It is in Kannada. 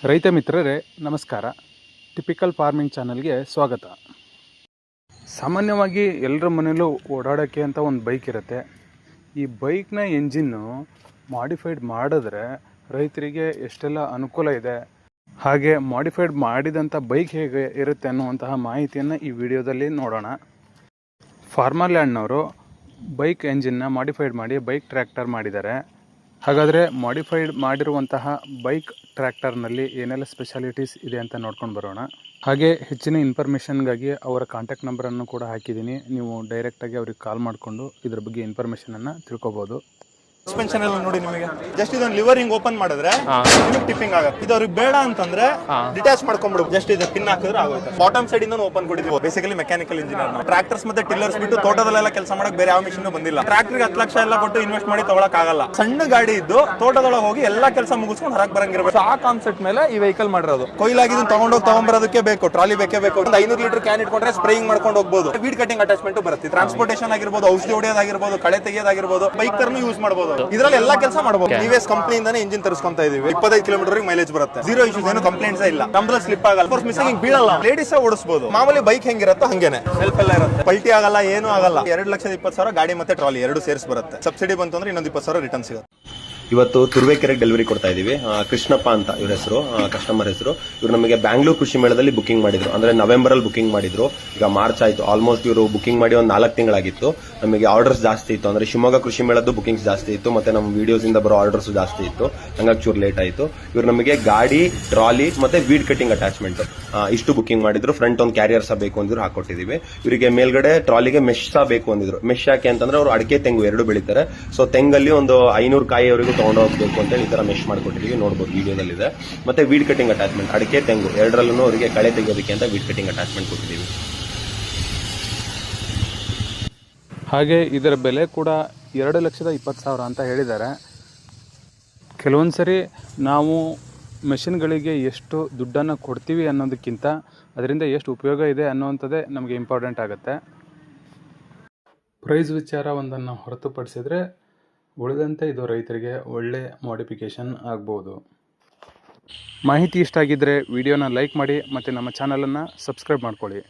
ರೈತ ಮಿತ್ರರೇ ನಮಸ್ಕಾರ. ಟಿಪಿಕಲ್ ಫಾರ್ಮಿಂಗ್ ಚಾನಲ್ಗೆ ಸ್ವಾಗತ. ಸಾಮಾನ್ಯವಾಗಿ ಎಲ್ಲರ ಮನೆಯಲ್ಲೂ ಓಡಾಡೋಕ್ಕೆ ಅಂತ ಒಂದು ಬೈಕ್ ಇರುತ್ತೆ. ಈ ಬೈಕ್ನ ಎಂಜಿನ್ನು ಮಾಡಿಫೈಡ್ ಮಾಡಿದ್ರೆ ರೈತರಿಗೆ ಎಷ್ಟೆಲ್ಲ ಅನುಕೂಲ ಇದೆ, ಹಾಗೆ ಮಾಡಿಫೈಡ್ ಮಾಡಿದಂಥ ಬೈಕ್ ಹೇಗೆ ಇರುತ್ತೆ ಅನ್ನುವಂತಹ ಮಾಹಿತಿಯನ್ನು ಈ ವಿಡಿಯೋದಲ್ಲಿ ನೋಡೋಣ. ಫಾರ್ಮರ್ಲ್ಯಾಂಡ್ನವರು ಬೈಕ್ ಎಂಜಿನ್ನ ಮಾಡಿಫೈಡ್ ಮಾಡಿ ಬೈಕ್ ಟ್ರ್ಯಾಕ್ಟರ್ ಮಾಡಿದ್ದಾರೆ. ಹಾಗಾದರೆ ಮಾಡಿಫೈಡ್ ಮಾಡಿರುವಂತಹ ಬೈಕ್ ಟ್ರ್ಯಾಕ್ಟರ್ನಲ್ಲಿ ಏನೆಲ್ಲ ಸ್ಪೆಷಾಲಿಟೀಸ್ ಇದೆ ಅಂತ ನೋಡ್ಕೊಂಡು ಬರೋಣ. ಹಾಗೆ ಹೆಚ್ಚಿನ ಇನ್ಫಾರ್ಮೇಷನ್ಗಾಗಿ ಅವರ ಕಾಂಟ್ಯಾಕ್ಟ್ ನಂಬರನ್ನು ಕೂಡ ಹಾಕಿದ್ದೀನಿ. ನೀವು ಡೈರೆಕ್ಟಾಗಿ ಅವ್ರಿಗೆ ಕಾಲ್ ಮಾಡಿಕೊಂಡು ಇದ್ರ ಬಗ್ಗೆ ಇನ್ಫಾರ್ಮೇಷನನ್ನು ತಿಳ್ಕೊಬೋದು. ಸಸ್ಪೆನ್ಷನ್ ಎಲ್ಲ ನೋಡಿ, ನಿಮಗೆ ಜಸ್ಟ್ ಇದೊಂದು ಲಿವರಿಂಗ್ ಓಪನ್ ಮಾಡಿದ್ರೆ ನಿಮಗೆ ಟಿಪ್ಪಿಂಗ್ ಆಗುತ್ತೆ. ಇದು ಅವ್ರಿಗೆ ಬೇಡ ಅಂತಂದ್ರೆ ಡಿಟ್ಯಾಚ್ ಮಾಡ್ಕೊಂಡ್ಬಿಡು, ಜಸ್ಟ್ ಇದು ಪಿನ್ ಹಾಕಿದ್ರೆ ಆಗುತ್ತೆ. ಬಾಟಮ್ ಸೈಡ್ ಇಂದ ಓಪನ್ ಕೊಟ್ಟಿದ್ದೀವಿ. ಬೇಸಿಕಲಿ ಮೆಕ್ಯಾನಿಕಲ್ ಇಂಜಿನಿಯರ್ ಟ್ರಾಕ್ಟರ್ಸ್ ಮತ್ತೆ ಟಿಲ್ಲರ್ಸ್ ಬಿಟ್ಟು ತೋಟದಲ್ಲೆಲ್ಲ ಕೆಲಸ ಮಾಡಕ್ ಬೇರೆ ಯಾವ ಮಿಷನ್ ಬಂದಿಲ್ಲ. ಟ್ರಾಕ್ಟರ್ಗೆ 10 ಲಕ್ಷ ಎಲ್ಲ ಕೊಟ್ಟು ಇನ್ವೆಸ್ಟ್ ಮಾಡಿ ತಗೊಳಕ್ ಆಗಲ್ಲ. ಸಣ್ಣ ಗಾಡಿ ಇದ್ದು ತೋಟದೊಳಗೆ ಹೋಗಿ ಎಲ್ಲಾ ಕೆಲಸ ಮುಗಿಸ್ಕೊಂಡು ಹೊರಗೆ ಬರಂಗಿರ್ಬೇಕು. ಆ ಕಾನ್ಸೆಪ್ಟ್ ಮೇಲೆ ಈ ವೆಹಿಕಲ್ ಮಾಡಿರೋದು. ಕೊಯ್ಲಾಗಿದ್ದು ತಗೊಂಡೋಗಿ ತಗೊಂಡ್ಬರೋದಕ್ಕೆ ಬೇಕು, ಟ್ರಾಲಿ ಬೇಕೇ ಬೇಕು. ಒಂದು 500 ಲೀಟರ್ ಕ್ಯಾನ್ ಇಟ್ಕೊಂಡ್ರೆ ಸ್ಪ್ರೇಯಿಂಗ್ ಮಾಡ್ಕೊಂಡು ಹೋಗ್ಬೋದು. ವೀಡ್ ಕಟಿಂಗ್ ಅಟ್ಯಾಚ್ಮೆಂಟ್ ಬರುತ್ತೆ. ಟ್ರಾನ್ಸ್ಪೋರ್ಟೇಷನ್ ಆಗಿರ್ಬೋದು, ಔಷಧಿ ಹೊಡೆಯೋದಾಗಿರ್ಬೋದು, ಕಳೆ ತೆಗೆಯೋದಾಗಿರ್ಬೋದು, ಬೈಕ್ ತರನು ಯೂಸ್ ಮಾಡಬಹುದು. ಇದರಲ್ಲಿ ಎಲ್ಲಾ ಕೆಲಸ ಮಾಡಬಹುದು. ಟಿವಿಎಸ್ ಕಂಪನಿಯಿಂದಾನೇ ಇಂಜಿನ್ ತರಿಸ್ಕೊಂತ ಇದೀವಿ. 25 ಕಿಲೋಮೀಟರ್ ಮೈಲೇಜ್ ಬರುತ್ತೆ. ಜೀರೋ ಇಶ್ಯೂಸ್, ಏನು ಕಂಪ್ಲೇಂಟ್ಸ್ ಇಲ್ಲ. ನಮ್ದ್ರಲ್ಲಿ ಸ್ಲಿಪ್ ಆಗಲ್ಲ, ಫೋರ್ಸ್ ಮಿಸ್ಸಿಂಗ್ ಬೀಳಲ್ಲ. ಲೇಡೀಸ್ ಓಡಿಸಬಹುದು. ಮಾಮೂಲಿ ಬೈಕ್ ಹೆಂಗಿರುತ್ತೋ ಹಂಗೇನೆ ಸೆಲ್ಫ್ ಎಲ್ಲ ಇರುತ್ತೆ. ಪಲ್ಟಿ ಆಗಲ್ಲ, ಏನು ಆಗಲ್ಲ. 2,20,000 ಗಾಡಿ ಮತ್ತೆ ಟ್ರಾಲಿ ಎರಡು ಸೇರಿಸಿ ಬರುತ್ತೆ. ಸಬ್ಸಿಡಿ ಬಂತು ಅಂದ್ರೆ ಇನ್ನೊಂದು 20,000 ರಿಟರ್ನ್ ಸಿಗುತ್ತೆ. ಇವತ್ತು ತುರುವೇಕೆರೆಗೆ ಡೆಲಿವರಿ ಕೊಡ್ತಾ ಇದೀವಿ. ಕೃಷ್ಣಪ್ಪ ಅಂತ ಇವ್ರ ಹೆಸರು, ಕಸ್ಟಮರ್ ಹೆಸರು. ಇವರು ನಮಗೆ ಬ್ಯಾಂಗ್ಳೂರ್ ಕೃಷಿ ಮೇಳದಲ್ಲಿ ಬುಕಿಂಗ್ ಮಾಡಿದ್ರು. ಅಂದ್ರೆ ನವೆಂಬರ್ ಅಲ್ಲಿ ಬುಕಿಂಗ್ ಮಾಡಿದ್ರು. ಈಗ ಮಾರ್ಚ್ ಆಯ್ತು. ಆಲ್ಮೋಸ್ಟ್ ಇವರು ಬುಕಿಂಗ್ ಮಾಡಿ ಒಂದು 4 ತಿಂಗಳಾಗಿತ್ತು. ನಮಗೆ ಆರ್ಡರ್ಸ್ ಜಾಸ್ತಿ ಇತ್ತು. ಅಂದ್ರೆ ಶಿವಮೊಗ್ಗ ಕೃಷಿ ಮೇಳದ್ದು ಬುಕಿಂಗ್ಸ್ ಜಾಸ್ತಿ ಇತ್ತು, ಮತ್ತೆ ನಮ್ಮ ವಿಡಿಯೋಸ್ ಇಂದ ಬರೋ ಆರ್ಡರ್ಸ್ ಜಾಸ್ತಿ ಇತ್ತು. ಹಂಗಾಗಿ ಚೂರು ಲೇಟ್ ಆಯ್ತು. ಇವ್ರು ನಮಗೆ ಗಾಡಿ, ಟ್ರಾಲಿ ಮತ್ತೆ ವೀಡ್ ಕಟಿಂಗ್ ಅಟ್ಯಾಚ್ಮೆಂಟ್ ಇಷ್ಟು ಬುಕಿಂಗ್ ಮಾಡಿದ್ರು. ಫ್ರಂಟ್ ಒಂದು ಕ್ಯಾರಿಯರ್ ಸಹ ಬೇಕು ಅಂದಿದ್ರು, ಹಾಕೊಟ್ಟಿದೀವಿ. ಇವರಿಗೆ ಮೇಲ್ಗಡೆ ಟ್ರಾಲಿಗೆ ಮೆಶ್ ಸಹ ಬೇಕು ಅಂದಿದ್ರು. ಮೆಶ್ ಯಾಕೆ ಅಂತಂದ್ರೆ ಅವರು ಅಡಿಕೆ ತೆಂಗು ಎರಡು ಬೆಳಿತಾರೆ. ಸೊ ತೆಂಗಲ್ಲಿ ಒಂದು 500 ಕಾಯಿವರೆಗೂ ತಗೊಂಡು ಹೋಗ್ಬೇಕು ಅಂತ ಈ ತರ ಮೆಶ್ ಮಾಡ್ಕೊಟ್ಟಿದೀವಿ. ನೋಡಬಹುದು ವಿಡಿಯೋದಲ್ಲಿದೆ. ಮತ್ತೆ ವೀಡ್ ಕಟಿಂಗ್ ಅಟ್ಯಾಚ್ಮೆಂಟ್, ಅಡಿಕೆ ತೆಂಗು ಎರಡರಲ್ಲೂ ಅವರಿಗೆ ಕಳೆ ತೆಗೆಯೋದಕ್ಕೆ ಅಂತ ವೀಡ್ ಕಟಿಂಗ್ ಅಟ್ಯಾಚ್ಮೆಂಟ್ ಕೊಟ್ಟಿದ್ದೀವಿ. ಹಾಗೆ ಇದರ ಬೆಲೆ ಕೂಡ 2,20,000 ಅಂತ ಹೇಳಿದ್ದಾರೆ. ಕೆಲವೊಂದ್ಸರಿ ನಾವು ಮೆಷಿನ್ಗಳಿಗೆ ಎಷ್ಟು ದುಡ್ಡನ್ನು ಕೊಡ್ತೀವಿ ಅನ್ನೋದಕ್ಕಿಂತ ಅದರಿಂದ ಎಷ್ಟು ಉಪಯೋಗ ಇದೆ ಅನ್ನೋವಂಥದ್ದೇ ನಮಗೆ ಇಂಪಾರ್ಟೆಂಟ್ ಆಗುತ್ತೆ. ಪ್ರೈಸ್ ವಿಚಾರ ಒಂದನ್ನು ಹೊರತುಪಡಿಸಿದರೆ ಉಳಿದಂತೆ ಇದು ರೈತರಿಗೆ ಒಳ್ಳೆ ಮಾಡಿಫಿಕೇಷನ್ ಆಗ್ಬೋದು. ಮಾಹಿತಿ ಇಷ್ಟ ಆಗಿದ್ದರೆ ವಿಡಿಯೋನ ಲೈಕ್ ಮಾಡಿ ಮತ್ತು ನಮ್ಮ ಚಾನಲನ್ನು ಸಬ್ಸ್ಕ್ರೈಬ್ ಮಾಡ್ಕೊಳ್ಳಿ.